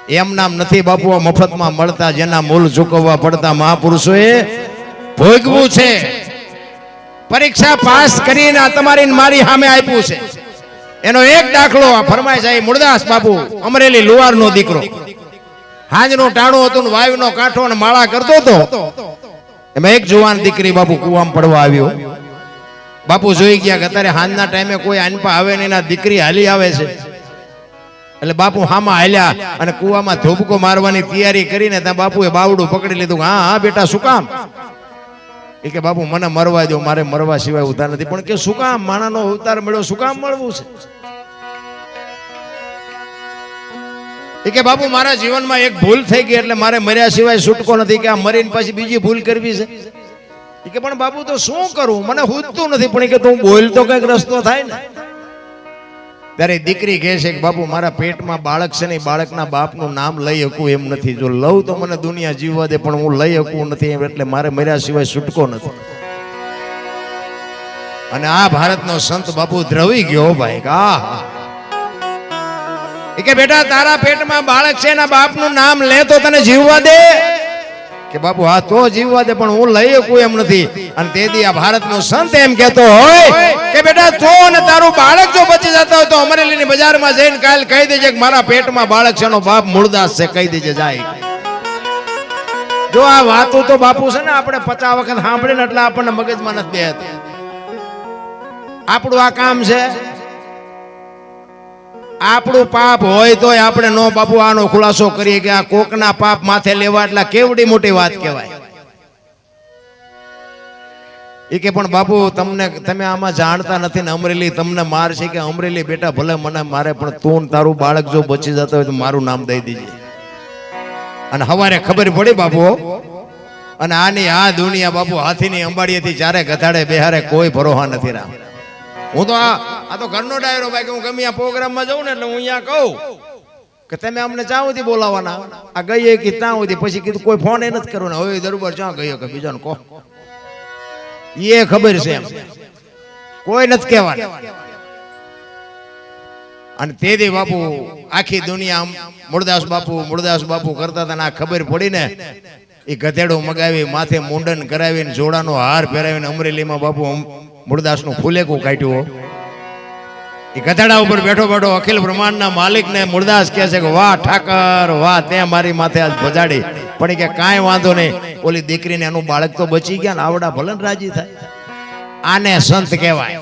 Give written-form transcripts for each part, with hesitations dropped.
એમ નામ નથી બાપુ, મફતમાં મળતા, જેના મૂલ ચૂકવવા પડતા મહાપુરુષોએ ભોગવું છે. પરીક્ષા પાસ કરીને તમારી મારી સામે આપ્યું છે. એનો એક દાખલો ફરમાય છે મૂળદાસ બાપુ, અમરેલી લુવારનો દીકરો. હાજનું ટાણું હતું ને વાયુનો કાંઠો અને માળા કરતો હતો. એમાં એક જુવાન દીકરી બાપુ કુવામાં પડવા આવ્યો. બાપુ જોઈ ગયા કે અત્યારે હાંજના ટાઈમે કોઈ આનપા આવે ને એના દીકરી હાલી આવે છે. એટલે બાપુ હામાં હાલ્યા અને કુવામાં ધોબકો મારવાની તૈયારી કરીને ત્યાં બાપુએ બાવડું પકડી લીધું. હા હા બેટા, શું કામ? એ કે બાપુ મને મરવા દો, મારે મરવા સિવાય ઉધાર નથી. પણ કે શું કામ? માણાનો અવતાર મળ્યો, શું કામ મળવું છે? એ કે બાપુ મારા જીવનમાં એક ભૂલ થઈ ગઈ, એટલે મારે મર્યા સિવાય છૂટકો નથી. કે આ મરીને પછી બીજી ભૂલ કરવી છે. એ કે પણ બાપુ તો શું કરું, મને હુજતું નથી. પણ એ કે તું બોલ તો કઈક રસ્તો થાય ને. ત્યારે દીકરી કહે છે કે બાપુ મારા પેટમાં બાળક છે ને, બાળકના બાપનું નામ લઈ શકું એમ નથી. જો લઉં તો મને દુનિયા જીવવા દે, પણ હું લઈ શકું નથી, એટલે મારે મર્યા સિવાય છૂટકો નથી. અને આ ભારતનો સંત બાપુ દ્રવી ગયો ભાઈ. એ કે બેટા તારા પેટમાં બાળક છે, એના બાપનું નામ લે તો તને જીવવા દે. કે બાપુ હા તો જીવવા દે, પણ હું લઈ શકું એમ નથી. અને તેથી આ ભારતનો સંત એમ કહેતો હોય કે બેટા તો અને તારું બાળક જો બચી જતો હોય તો અમરેલીની બજારમાં જઈને કાલ કહી દેજે કે મારા પેટમાં બાળક છે, એનો બાપ મૂળદાસ છે, કહી દેજે જાય. જો આ વાતો તો બાપુ છે ને આપણે 50 વખત સાંભળીને એટલે આપણને મગજમાં નથી બેહતી. આપણું આ કામ છે, આપણું પાપ હોય તો આપણે નો બાપુ આનો ખુલાસો કરીએ કે આ કોકના પાપ માથે લેવા એટલે કેવડી મોટી વાત કહેવાય. એ કે પણ બાપુ તમે આમાં જાણતા નથી ને, અમરેલી તમને માર છે. કે અમરેલી બેટા ભલે મને મારે, પણ તું તારું બાળક જો બચી જતો હોય તો મારું નામ દઈ દેજે. અને હવારે ખબર પડી બાપુ, અને આની આ દુનિયા બાપુ હાથીની અંબાડીએથી ચારે ગધાડે બેહારે કોઈ ભરોસા નથી રામ. હું તો આ તો ઘરનો ડાયરો ભાઈ, કે હું ગમે આ પ્રોગ્રામમાં જાઉં ને એટલે હું અહીંયા કહું કે તમે અમને ક્યાં સુધી બોલાવાના, આ ગઈએ કે ત્યાં સુધી. પછી કીધું કોઈ ફોન એ નથી કરવાનો. હવે દરબાર ક્યાં ગયો કે બીજાને કહો, એ ખબર છે એમ, કોઈ નથી કહેવાનું. અને તેથી બાપુ આખી દુનિયા મૂળદાસ બાપુ કરતા હતા. આ ખબર પડી ને, એ ગધેડો મગાવી, માથે મુંડન કરાવીને, જોડાનો હાર પહેરાવીને અમરેલીમાં બાપુ મૂળદાસનું ફૂલેકું કાઢ્યું. એ ગધેડા ઉપર બેઠો બેઠો અખિલ બ્રહ્માંડના માલિકને મૂળદાસ કહે છે કે વાહ ઠાકર વાહ, તે મારી માથે આજ ભજાડી. પણ કે કાંઈ વાંધો નહીં, ઓલી દીકરીને એનું બાળક તો બચી ગયા ને, આવડા ભલે રાજી થાય. આને સંત કહેવાય.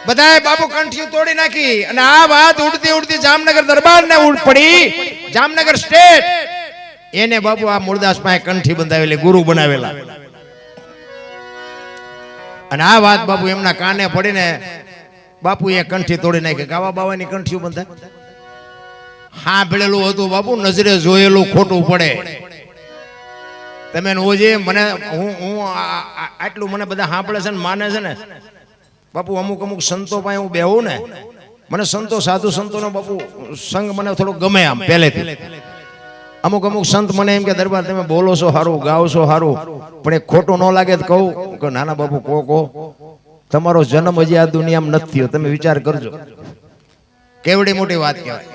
બધાએ બાપુ કંઠી તોડી નાખી. અને આ વાત ઉડતી ઉડતી જામનગર દરબારને પડી. જામનગર સ્ટેટ એને બાપુ આ મૂળદાસ પાસે કંઠી બંધાવેલી, ગુરુ બનાવેલા. અને આ વાત બાપુ એમના કાને પડીને બાપુ એ કંઠી તોડી નાખી. ગાવા બાવાની કંઠીઓ બંધાય. સાંભળેલું હતું બાપુ, નજરે જોયેલું ખોટું પડે. તમે ઓજે મને હું આટલું મને બધા સાંભળે છે ને માને છે ને બાપુ. અમુક સંતો પાસે હું બેહું ને, મને સંતો સાધુ સંતોનો બાપુ સંગ મને થોડો ગમે આમ પહેલેથી. અમુક સંત મને એમ કે દરબાર તમે બોલો છો સારું, ગાઓ છો સારું, પણ એ ખોટું ન લાગે તો કહું કે નાના બાપુ કહો તમારો જન્મ હજી આ દુનિયામાં નથી થયો, તમે વિચાર કરજો. કેવડી મોટી વાત કહેવાય.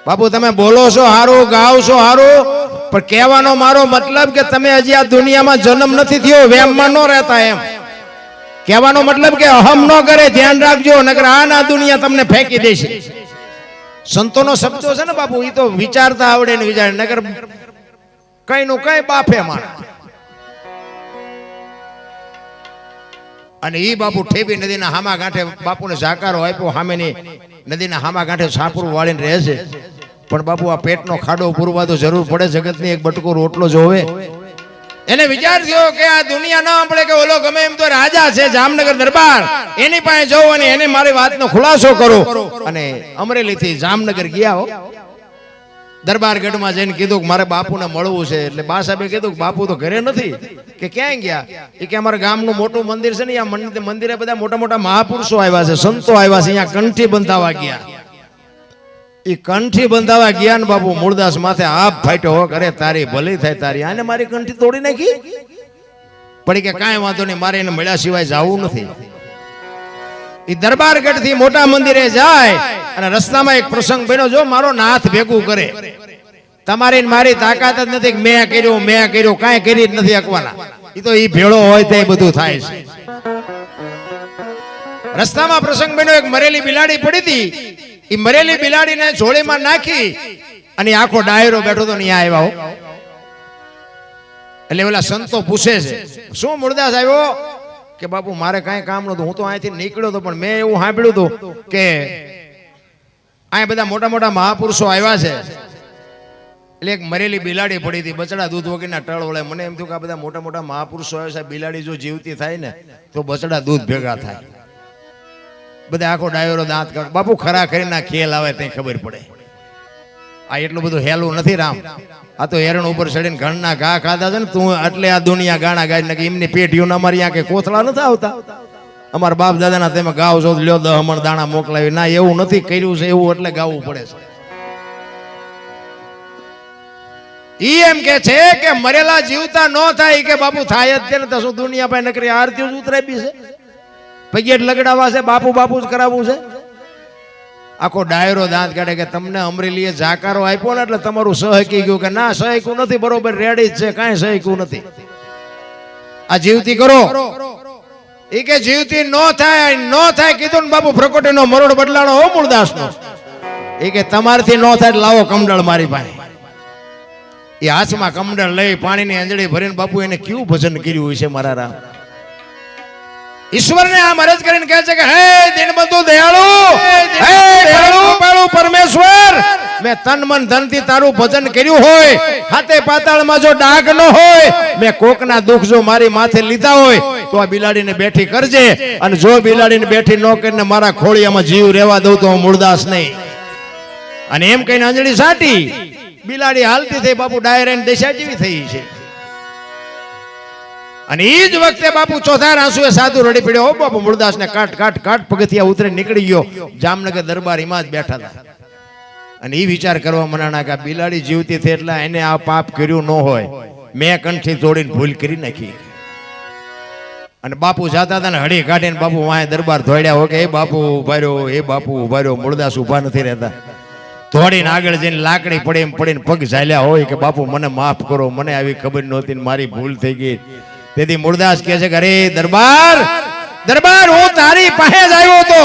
બાપુ તમે બોલો છો સારું, ગાઓ છો સારું, પણ કહેવાનો મારો મતલબ કે તમે હજી આ દુનિયામાં જન્મ નથી થયો, વેમમાં ન રહેતા. એમ કહેવાનો મતલબ કે અહમ ન કરે, ધ્યાન રાખજો, નકર આ દુનિયા તમને ફેંકી દેશે. સંતોનો શબ્દો છે ને બાપુ, એ તો વિચારતા આવડે ને વિચાર, નગર કઈ નું કઈ બાફે મારા. અને ઈ બાપુ ઠેબી નદીના હામા ગાંઠે બાપુને જાકારો આપ્યો. સામેની નદીના હામા ગાંઠે સાપરું વાળીને રહે છે. પણ બાપુ આ પેટનો ખાડો પૂરવા તો જરૂર પડે. જગતની એક બટકો રોટલો જોવે. એને વિચાર થયો કે આ દુનિયા ના પડે કે ઓલો ગમે એમ તો રાજા છે જામનગર દરબાર, એની પાસે જવું અને એને મારી વાતનો ખુલાસો કરો. અને અમરેલીથી જામનગર ગયા. દરબારગઢમાં જઈને કીધું કે મારે બાપુને મળવું છે. એટલે બા સાહેબે કીધું કે બાપુ તો ઘરે નથી. કે ક્યાંય ગયા? એ કે અમારા ગામનું મોટું મંદિર છે ને, આ મંદિરે બધા મોટા મોટા મહાપુરુષો આવ્યા છે, સંતો આવ્યા છે, અહીંયા કંઠી બંધાવા ગયા. એ કંઠી બંધાવા ગયા ને બાપુ મૂળદાસ માથે આપ ફાટ્યો. અરે તારી ભલી થાય તારી, આને મારી કંઠી તોડી નાખી. પડી કે કાંઈ વાંધો નહીં, મારે એને મળ્યા સિવાય જવું નથી. એ દરબારગઢ થી મોટા મંદિરે જાય અને રસ્તામાં એક પ્રસંગ બન્યો, જો મારો નાથ ભેગું કરે, તમારી મારી તાકાત જ નથી કે મેં કર્યું કાંઈ કરી જ નથી શકવાના. એ તો એ ભેળો હોય તે બધું થાય છે. રસ્તામાં પ્રસંગ બન્યો, એક મરેલી બિલાડી પડી હતી. એ મરેલી બિલાડીને જોડીમાં નાખી અને આખો ડાયરો બેઠો તો ત્યાં આવ્યા હો. એટલે ઓલા સંતો પૂછે છે, શું મૂળદાસ આવ્યો? કે બાપુ મારે કાંઈ કામ નહોતું, હું તો અહીંથી નીકળ્યો હતો, પણ મેં એવું સાંભળ્યું હતું કે અહીંયા બધા મોટા મોટા મહાપુરુષો આવ્યા છે. એટલે એક મરેલી બિલાડી પડી હતી, બચડા દૂધ વગરના ટળ વળે. મને એમ થયું કે આ બધા મોટા મોટા મહાપુરુષો આવ્યા છે, બિલાડી જો જીવતી થાય ને તો બચડા દૂધ ભેગા થાય. બધા આખો ડાયરો દાંત કાઢ. બાપુ ખરા ખરીના ખેલ આવે ત્યાં ખબર પડે. આ એટલું બધું હેલું નથી રામ. આ તો હેરણ ઉપર ચડીને ઘરના ઘા ખાધા છે ને તું, એટલે આ દુનિયા ગાણા ગાય ને એમની પેટીઓને અમારી ત્યાં કે કોથળા નથી આવતા. અમારા બાપ દાદાના તમે ગાવ છો લ્યો 10 મણ દાણા મોકલાવી. ના, એવું નથી કર્યું છે એવું એટલે ગાવું પડે છે. ઈ એમ કે છે કે મરેલા જીવતા ન થાય કે બાપુ થાય જ છે ને. તો શું દુનિયા પાસે નકરી આરતીઓ જ ઉતરાવી છે, પગેટ લગડાવા છે, બાપુ બાપુ જ કરાવવું છે. આખો ડાયરો દાંત કાઢે કે તમને અમરેલીએ જાકારો આપ્યો ને એટલે તમારું સહકી ગયું કે ના સહકું નથી, બરોબર રેડી જ છે, કાંઈ સહકું નથી. આ જીવતી કરો. એ કે જીવતી ન થાય કીધું ને બાપુ પ્રકોટીનો મરોડ બદલાણો હો મૂળદાસનો. એ કે તમારથી ન થાય લાવો કમડળ મારી પાસે. એ હાથમાં કમડળ લઈ પાણીની અંજળી ભરીને બાપુ એને કેવું ભજન કર્યું હોય છે મારા રામ. ઈશ્વરને આમ અરજ કરીને કહે છે કે હે દીનબંધુ દયાળુ, હે દયાળુ પરમેશ્વર, મેં તન મન ધન થી તારું ભજન કર્યું હોય, હાથે પાતાળમાં જો ડાઘ ન હોય, મેં કોકના દુઃખ જો મારી માથે લીધા હોય તો આ બિલાડીને બેઠી કરજે. અને જો બિલાડીને બેઠી ન કરીને મારા ખોળિયામાં જીવ રહેવા દઉં તો હું મૂળદાસ નહીં. અને એમ કહીને અંજળી સાટી બિલાડી હાલતી થઈ બાપુ ડાયરેન દિશા જેવી થઈ છે. અને એ જ વખતે બાપુ ચોથા આંસુએ સાધુ રડી પડ્યો. હો બાપુ મૂળદાસ ને કાટ પગથિયા ઉતરી નીકળી ગયો. જામનગર દરબાર એમાં જ બેઠા હતા. અને એ વિચાર કરવા મનાણા કે બિલાડી જીવતી થઈ એટલે એને આ પાપ કર્યું ન હોય, મેં કંઠી તોડીને ભૂલ કરી નાખી. અને બાપુ જાતા હતા ને હળી કાઢીને બાપુ વાય દરબાર ધોડ્યા હોય કે એ બાપુ ઉભા રહ્યો, એ બાપુ ઉભા રહ્યો. મૂળદાસ ઉભા નથી રહેતા. ધોડીને આગળ જઈને લાકડી પડીને પગ ઝાલ્યા હોય કે બાપુ મને માફ કરો, મને આવી ખબર નહોતી, મારી ભૂલ થઈ ગઈ. તેથી મૂળદાસ કહે છે કે અરે દરબાર હું તારી પાસે જ આવ્યો હતો,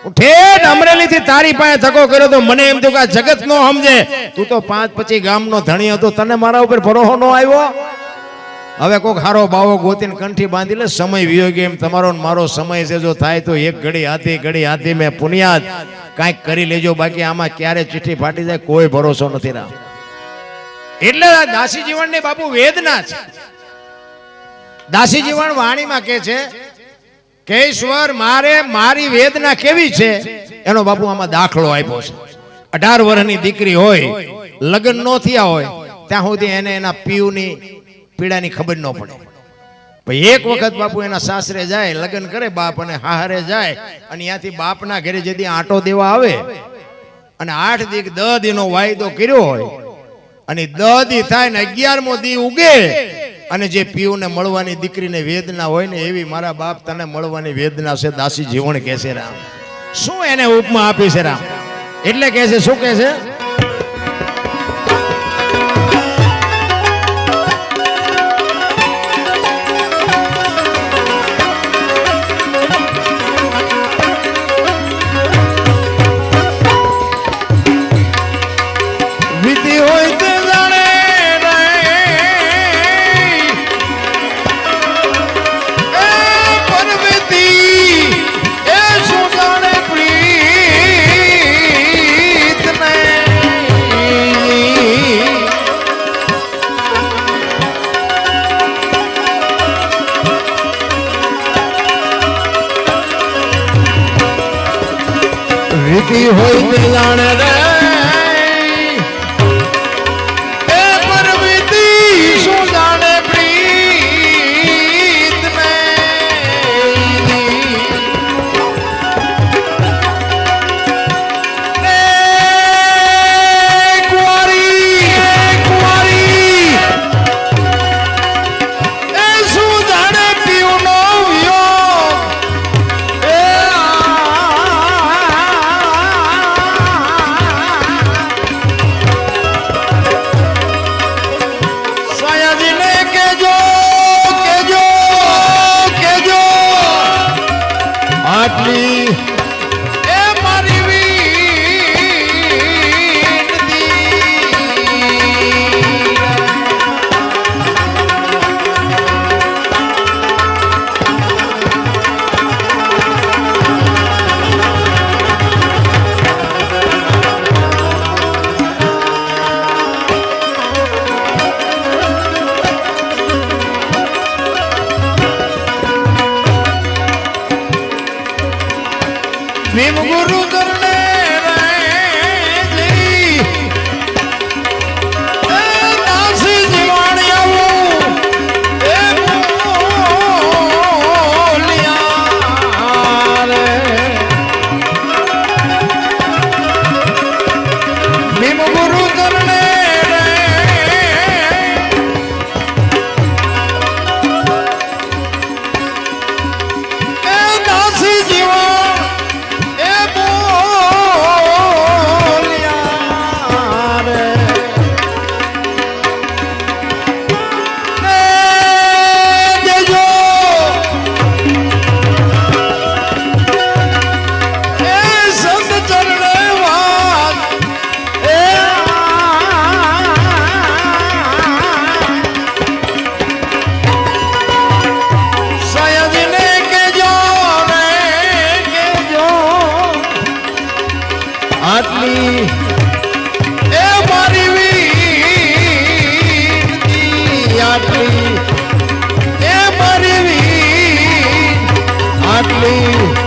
હું ઠેઠ અમરેલી થી તારી પાસે ધક્કો કર્યો તો. મને એમ થયું કે આ જગત નો સમજે, તું તો 5-25 ગામનો ધણી હતો, તને મારા ઉપર ભરોસો નો આવ્યો. હવે કોક હારો બાવો ગોતીને કંઠી બાંધી લે, સમય વિયો ગયો. એમ તમારો મારો સમય છે, જો થાય તો એક ઘડી હાથી મેં પુનિયાદ કાંઈક કરી લેજો, બાકી આમાં ક્યારે ચિઠ્ઠી ફાટી જાય કોઈ ભરોસો નથી રામ. એટલે દાસી જીવનની બાપુ વેદના છે. દાસી જીવન વાણીમાં કે છે કે ઈશ્વર મારી વેદના કેવી છે એનો બાપુ આમાં દાખલો આપ્યો છે. 18 વર્ષની દીકરી હોય, લગ્ન ન થયા હોય ત્યાં સુધી એને એના પીયુની પીડાની ખબર ન પડે. ભાઈ એક વખત બાપુ એના સાસરે જાય, લગ્ન કરે બાપ અને હાહરે જાય, અને ત્યાંથી બાપના ઘરે જેથી આંટો દેવા આવે અને 8 દી 10 દીનો વાયદો કર્યો હોય અને 10 દી થાય ને 11મો દી ઉગે અને જે પીયુને મળવાની દીકરીને વેદના હોય ને એવી મારા બાપ તને મળવાની વેદના છે. દાસી જીવન કહે છે રામ. શું એને ઉપમા આપી છે રામ? એટલે કહે છે, શું કહે છે? વિધિ હોય તે જાણે વિધિ હોય તે જાણે રે આટલી